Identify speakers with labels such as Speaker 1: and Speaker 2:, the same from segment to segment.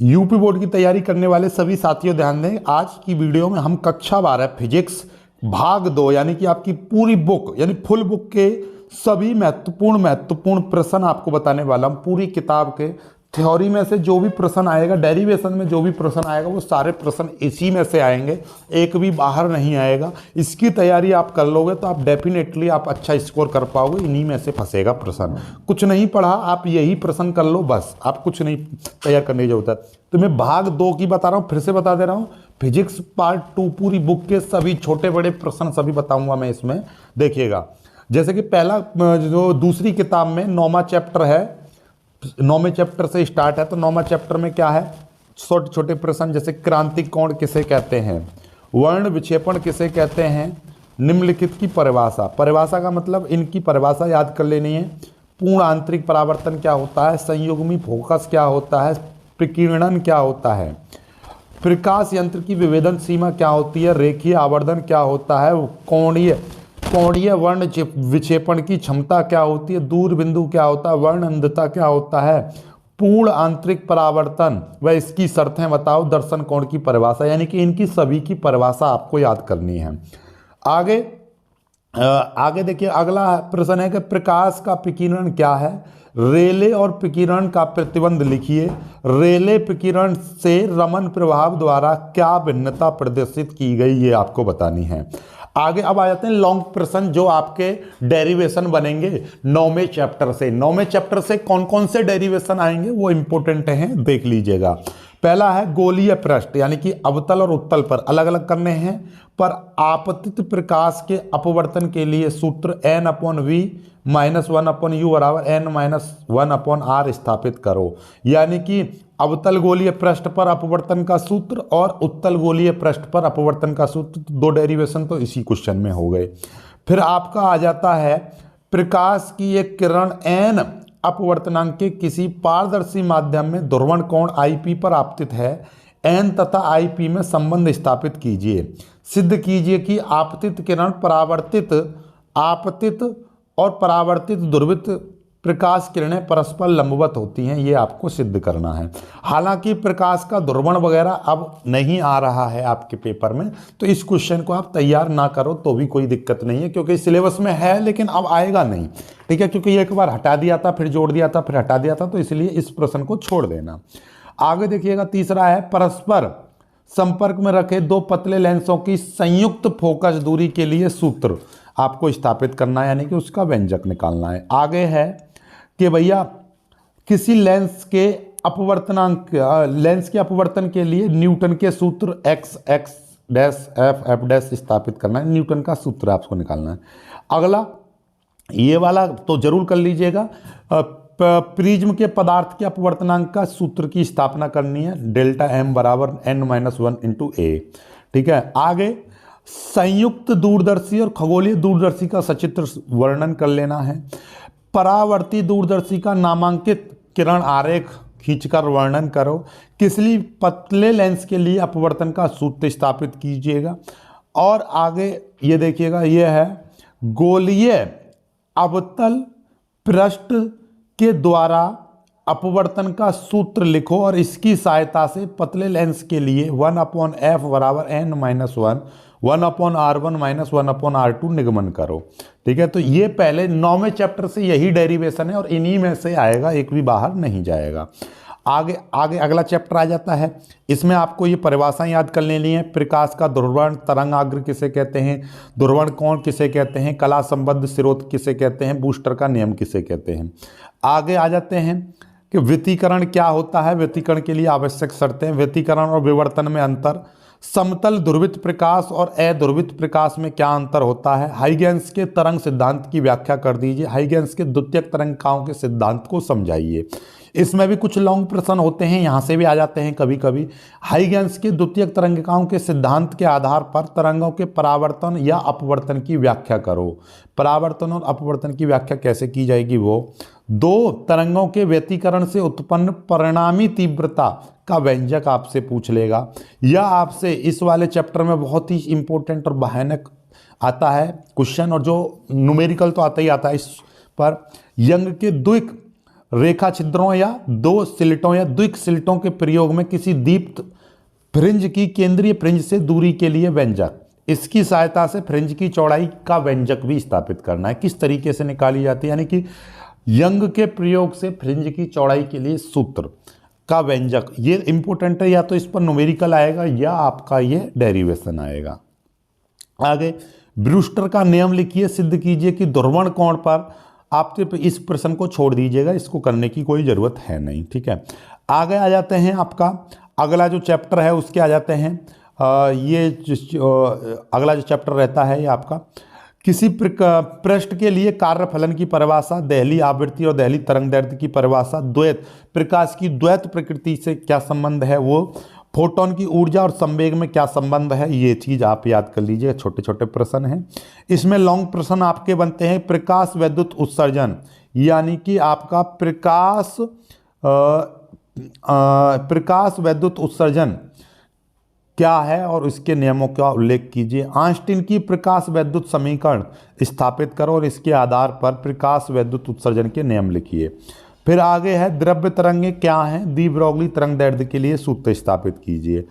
Speaker 1: UP board की तैयारी करने वाले सभी साथियों ध्यान दें, आज की वीडियो में हम कक्षा 12 फिजिक्स भाग 2 यानी कि आपकी पूरी बुक यानी फुल बुक के सभी महत्वपूर्ण प्रश्न आपको बताने वाला हूं। पूरी किताब के थ्योरी में से जो भी प्रश्न आएगा, डेरिवेशन में जो भी प्रश्न आएगा, वो सारे प्रश्न इसी में से आएंगे, एक भी बाहर नहीं आएगा। इसकी तैयारी आप कर लोगे तो आप डेफिनेटली आप अच्छा स्कोर कर पाओगे। इन्हीं में से फंसेगा प्रश्न। कुछ नहीं पढ़ा, आप यही प्रश्न कर लो, बस आप कुछ नहीं तैयार करने की जरूरत है। तो मैं भाग 2 की बता रहा हूँ, फिर से बता दे रहा हूँ। फिजिक्स पार्ट 2 पूरी बुक के सभी छोटे बड़े प्रश्न सभी बताऊंगा मैं इसमें, देखिएगा। जैसे कि पहला जो दूसरी किताब में 9वां चैप्टर है, 9वें चैप्टर से स्टार्ट है। तो 9वां चैप्टर में क्या है, छोटे छोटे प्रश्न, जैसे क्रांतिक कोण किसे कहते हैं, वर्ण विक्षेपण किसे कहते हैं, निम्नलिखित की परिभाषा। परिभाषा का मतलब इनकी परिभाषा याद कर लेनी है। पूर्ण आंतरिक परावर्तन क्या होता है, संयुग्मी फोकस क्या होता है, प्रकीर्णन क्या होता है, प्रकाश यंत्र की विभेदन सीमा क्या होती है, रेखीय आवर्धन क्या होता है, कोणीय वर्ण विक्षेपण की क्षमता क्या होती है, दूर बिंदु क्या होता है, वर्ण अंधता क्या होता है, पूर्ण आंतरिक परावर्तन व इसकी शर्तें बताओ, दर्शन कोण की परिभाषा। यानी कि इनकी सभी की परिभाषा आपको याद करनी है। आगे देखिए, अगला प्रश्न है कि प्रकाश का विकिरण क्या है, रेले और विकिरण का प्रतिबंध लिखिए, रेले विकिरण से रमन प्रभाव द्वारा क्या भिन्नता प्रदर्शित की गई, ये आपको बतानी है। आगे अब आ जाते हैं लॉन्ग प्रश्न जो आपके डेरिवेशन बनेंगे 9वें चैप्टर से। 9वें चैप्टर से कौन कौन से डेरिवेशन आएंगे वो इंपॉर्टेंट हैं, देख लीजिएगा। पहला है गोलीय पृष्ठ, यानी कि अवतल और उत्तल पर अलग अलग करने हैं। पर आपतित प्रकाश के अपवर्तन के लिए सूत्र n/v - 1/u बराबर n-1/r स्थापित करो। यानी कि अवतल गोलीय पृष्ठ पर अपवर्तन का सूत्र और उत्तल गोलीय पृष्ठ पर अपवर्तन का सूत्र, दो डेरिवेशन तो इसी क्वेश्चन में हो गए। फिर आपका आ जाता है प्रकाश की एक किरण n अपवर्तनांक के किसी पारदर्शी माध्यम में ध्रुवण कोण IP पर आपतित है, n तथा IP में संबंध स्थापित कीजिए। सिद्ध कीजिए कि आपतित किरण आपतित और परावर्तित ध्रुवित प्रकाश किरणें परस्पर लंबवत होती हैं, ये आपको सिद्ध करना है। हालांकि प्रकाश का ध्रुवण वगैरह अब नहीं आ रहा है आपके पेपर में, तो इस क्वेश्चन को आप तैयार ना करो तो भी कोई दिक्कत नहीं है, क्योंकि सिलेबस में है लेकिन अब आएगा नहीं, ठीक है। क्योंकि एक बार हटा दिया था, फिर जोड़ दिया था, फिर हटा दिया था, तो इसलिए इस प्रश्न को छोड़ देना। आगे देखिएगा, तीसरा है परस्पर संपर्क में रखे दो पतले लेंसों की संयुक्त फोकस दूरी के लिए सूत्र आपको स्थापित करना है, यानी कि उसका व्यंजक निकालना है। आगे है कि भैया किसी लेंस के अपवर्तन के लिए न्यूटन के सूत्र x डैश f डैश स्थापित करना है, न्यूटन का सूत्र आपको निकालना है। अगला ये वाला तो जरूर कर लीजिएगा, प्रिज्म के पदार्थ के अपवर्तनांक का सूत्र की स्थापना करनी है, डेल्टा m बराबर n-1 × a, ठीक है। आगे संयुक्त दूरदर्शी और खगोलीय दूरदर्शी का सचित्र वर्णन कर लेना है। परावर्ती दूरदर्शी का नामांकित किरण आरेख खींचकर वर्णन करो। किसी पतले लेंस के लिए अपवर्तन का सूत्र स्थापित कीजिएगा। और आगे ये देखिएगा, ये है गोलीय अवतल पृष्ठ के द्वारा अपवर्तन का सूत्र लिखो और इसकी सहायता से पतले लेंस के लिए 1/f बराबर n-1 1/r1 - 1/r2 निगमन करो, ठीक है। तो ये पहले 9वें चैप्टर से यही डेरिवेशन है और इन्हीं में से आएगा, एक भी बाहर नहीं जाएगा। आगे अगला चैप्टर आ जाता है, इसमें आपको ये परिभाषाएं याद कर लेनी है। प्रकाश का ध्रुवण तरंगाग्र किसे कहते हैं, ध्रुवण कोण किसे कहते हैं, कला संबद्ध स्रोत किसे कहते हैं, बूस्टर का नियम किसे कहते हैं। आगे आ जाते हैं कि व्यतिकरण क्या होता है, व्यतिकरण के लिए आवश्यक शर्तें, व्यतिकरण और विवर्तन में अंतर, समतल ध्रुवित प्रकाश और अध्रुवित प्रकाश में क्या अंतर होता है, हाइगेंस के तरंग सिद्धांत की व्याख्या कर दीजिए, हाइगेंस के द्वितीयक तरंगिकाओं के सिद्धांत को समझाइए। इसमें भी कुछ लॉन्ग प्रश्न होते हैं, यहाँ से भी आ जाते हैं कभी कभी। हाइगेंस के द्वितीयक तरंगिकाओं के सिद्धांत के आधार पर तरंगों के परावर्तन या अपवर्तन की व्याख्या करो। परावर्तन और अपवर्तन की व्याख्या कैसे की जाएगी, वो दो तरंगों के व्यतिकरण से उत्पन्न परिणामी तीव्रता का व्यंजक आपसे पूछ लेगा। या आपसे इस वाले चैप्टर में बहुत ही इंपॉर्टेंट और भयानक आता है क्वेश्चन, और जो न्यूमेरिकल तो आता ही आता है इस पर, यंग के द्विक रेखा छिद्रों या दो सिलटों या द्विक सिलटों के प्रयोग में किसी दीप्त फ्रिंज की केंद्रीय फ्रिंज से दूरी के लिए व्यंजक, इसकी सहायता से फ्रिंज की चौड़ाई का व्यंजक भी स्थापित करना है। किस तरीके से निकाली जाती है, यानी कि यंग के प्रयोग से फ्रिंज की चौड़ाई के लिए सूत्र का व्यंजक, ये इंपॉर्टेंट है, या तो इस पर न्यूमेरिकल आएगा या आपका ये डेरिवेशन आएगा। आगे ब्रूस्टर का नियम लिखिए, सिद्ध कीजिए कि ध्रुवण कोण पर, आप इस प्रश्न को छोड़ दीजिएगा, इसको करने की कोई ज़रूरत है नहीं, ठीक है। आगे आ जाते हैं, आपका अगला जो चैप्टर है उसके आ जाते हैं। अगला जो चैप्टर रहता है ये आपका किसी पृष्ठ के लिए कार्यफलन की परिभाषा, दहली आवृत्ति और दहली तरंगदैर्ध्य की परिभाषा, द्वैत प्रकाश की द्वैत प्रकृति से क्या संबंध है, वो फोटोन की ऊर्जा और संवेग में क्या संबंध है, ये चीज़ आप याद कर लीजिए। छोटे छोटे प्रश्न हैं इसमें। लॉन्ग प्रश्न आपके बनते हैं, प्रकाश वैद्युत उत्सर्जन, यानी कि आपका प्रकाश वैद्युत उत्सर्जन क्या है और इसके नियमों का उल्लेख कीजिए। आइंस्टीन की प्रकाश वैद्युत समीकरण स्थापित करो और इसके आधार पर प्रकाश वैद्युत उत्सर्जन के नियम लिखिए। फिर आगे है द्रव्य तरंगें क्या हैं, डी ब्रोगली तरंगदैर्ध्य के लिए सूत्र स्थापित कीजिए।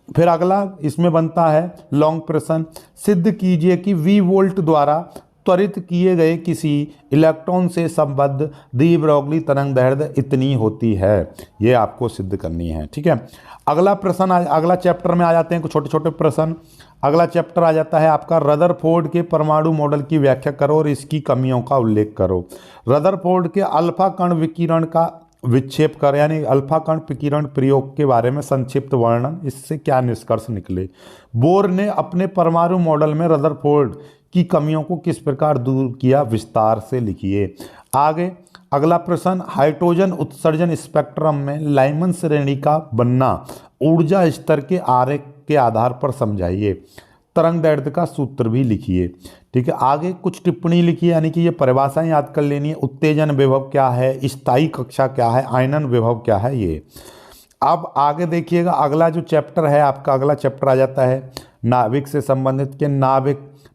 Speaker 1: फिर अगला इसमें बनता है लॉन्ग प्रश्न, सिद्ध कीजिए कि वी वोल्ट द्वारा त्वरित किए गए किसी इलेक्ट्रॉन से संबद्ध डी ब्रोगली तरंगदैर्ध्य इतनी होती है, ये आपको सिद्ध करनी है, ठीक है। अगला प्रश्न, अगला चैप्टर में आ जाते हैं कुछ छोटे छोटे प्रश्न। अगला चैप्टर आ जाता है आपका रदरफोर्ड के परमाणु मॉडल की व्याख्या करो और इसकी कमियों का उल्लेख करो। रदरफोर्ड के अल्फा कण विकिरण का विक्षेप कर, यानी अल्फा कण विकिरण प्रयोग के बारे में संक्षिप्त वर्णन, इससे क्या निष्कर्ष निकले। बोर ने अपने परमाणु मॉडल में रदरफोर्ड की कमियों को किस प्रकार दूर किया, विस्तार से लिखिए। आगे अगला प्रश्न, हाइड्रोजन उत्सर्जन स्पेक्ट्रम में लाइमन श्रेणी का बनना ऊर्जा स्तर के आरेख के आधार पर समझाइए। तरंगदैर्ध्य का सूत्र भी लिखिए, ठीक है। आगे कुछ टिप्पणी लिखिए, यानी कि ये परिभाषाएं याद कर लेनी है। उत्तेजन विभव क्या है, स्थायी कक्षा क्या है, आयनन विभव क्या है, ये। अब आगे देखिएगा, अगला जो चैप्टर है आपका, अगला चैप्टर आ जाता है नाभिक से संबंधित के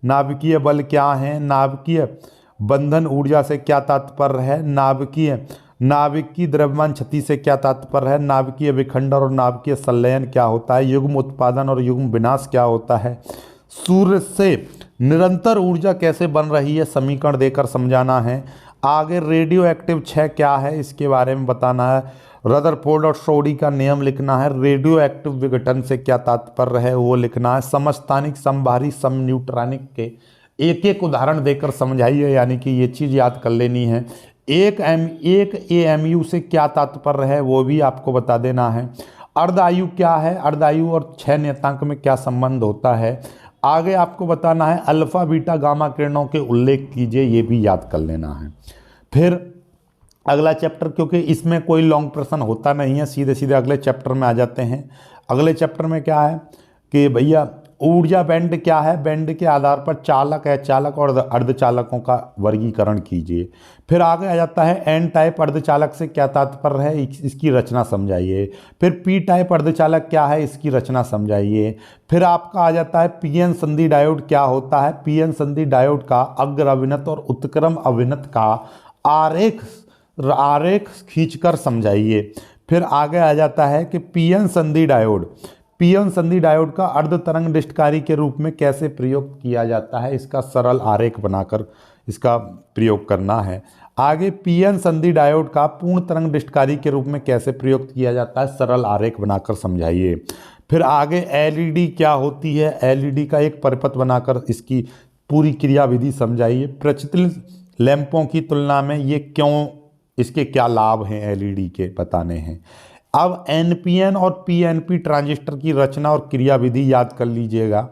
Speaker 1: नाभिकीय बल क्या है, नाभिकीय बंधन ऊर्जा से क्या तात्पर्य है, नाभिक की द्रव्यमान क्षति से क्या तात्पर्य है, नाभिकीय विखंडन और नाभिकीय संलयन क्या होता है, युग्म उत्पादन और युग्म विनाश क्या होता है, सूर्य से निरंतर ऊर्जा कैसे बन रही है, समीकरण देकर समझाना है। आगे रेडियो एक्टिव क्षय क्या है, इसके बारे में बताना है। रदरफोर्ड और सोडी का नियम लिखना है। रेडियो एक्टिव विघटन से क्या तात्पर्य है, वो लिखना है। समस्थानिक, समभारी, समन्यूट्रॉनिक के एक एक उदाहरण देकर समझाइए, यानी कि ये चीज़ याद कर लेनी है। एक AMU से क्या तात्पर्य है, वो भी आपको बता देना है। अर्धायु क्या है, अर्धायु और क्षय नियतांक में क्या संबंध होता है। आगे आपको बताना है अल्फा बीटा गामा किरणों के उल्लेख कीजिए, ये भी याद कर लेना है। फिर अगला चैप्टर, क्योंकि इसमें कोई लॉन्ग प्रश्न होता नहीं है, सीधे सीधे अगले चैप्टर में आ जाते हैं। अगले चैप्टर में क्या है कि भैया ऊर्जा बैंड क्या है, बैंड के आधार पर चालक, अचालक और अर्धचालकों का वर्गीकरण कीजिए। फिर आगे आ जाता है एन टाइप अर्धचालक से क्या तात्पर्य है, इसकी रचना समझाइए। फिर पी टाइप अर्धचालक क्या है, इसकी रचना समझाइए। फिर आपका आ जाता है पीएन संधि डायोड क्या होता है, पीएन संधि डायोड का अग्र अभिनत और उत्क्रम अभिनत का आरेख खींचकर समझाइए। फिर आगे आ जाता है कि पीएन संधि डायोड का अर्ध तरंग डिस्टकारी के रूप में कैसे प्रयोग किया जाता है, इसका सरल आरेख बनाकर इसका प्रयोग करना है। आगे पीएन संधि डायोड का पूर्ण तरंग डिस्टकारी के रूप में कैसे प्रयोग किया जाता है, सरल आरेख बनाकर समझाइए। फिर आगे एलईडी क्या होती है, एलईडी का एक परिपथ बनाकर इसकी पूरी क्रियाविधि समझाइए। प्रचलित लैंपों की तुलना में ये क्यों, इसके क्या लाभ हैं, एलईडी के बताने हैं। अब एनपीएन और पीएनपी ट्रांजिस्टर की रचना और क्रियाविधि याद कर लीजिएगा,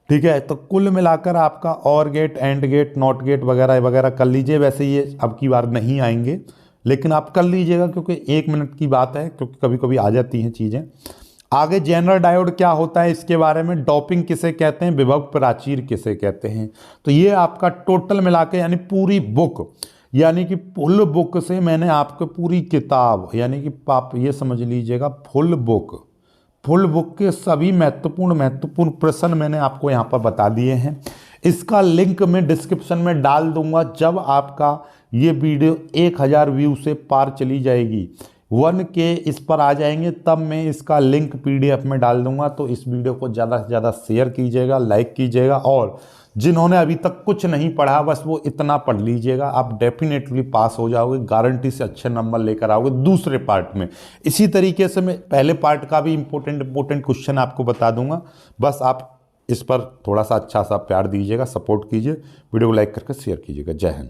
Speaker 1: ठीक है। तो कुल मिलाकर आपका और gate, and gate, not gate वगैरह वगैरह कर लीजिए। वैसे ये अब की बार नहीं आएंगे, लेकिन आप कर लीजिएगा क्योंकि 1 मिनट की बात है, क्योंकि कभी कभी आ जाती हैं चीज़ें। आगे जेनरल डायोड क्या होता है, इसके बारे में। डोपिंग किसे कहते हैं, विभव प्राचीर किसे कहते हैं। तो ये आपका टोटल मिला के, यानी पूरी बुक, यानी कि फुल बुक से मैंने आपको पूरी किताब, यानी कि आप ये समझ लीजिएगा फुल बुक के सभी महत्वपूर्ण प्रश्न मैंने आपको यहाँ पर बता दिए हैं। इसका लिंक मैं डिस्क्रिप्शन में डाल दूंगा। जब आपका ये वीडियो 1000 व्यू से पार चली जाएगी, 1K इस पर आ जाएंगे, तब मैं इसका लिंक PDF में डाल दूंगा। तो इस वीडियो को ज़्यादा से ज़्यादा शेयर कीजिएगा, लाइक कीजिएगा, और जिन्होंने अभी तक कुछ नहीं पढ़ा बस वो इतना पढ़ लीजिएगा, आप डेफिनेटली पास हो जाओगे, गारंटी से अच्छे नंबर लेकर आओगे दूसरे पार्ट में। इसी तरीके से मैं पहले पार्ट का भी इंपॉर्टेंट क्वेश्चन आपको बता दूंगा, बस आप इस पर थोड़ा सा अच्छा सा प्यार दीजिएगा, सपोर्ट कीजिए, वीडियो को लाइक करके शेयर कीजिएगा। जय हिंद।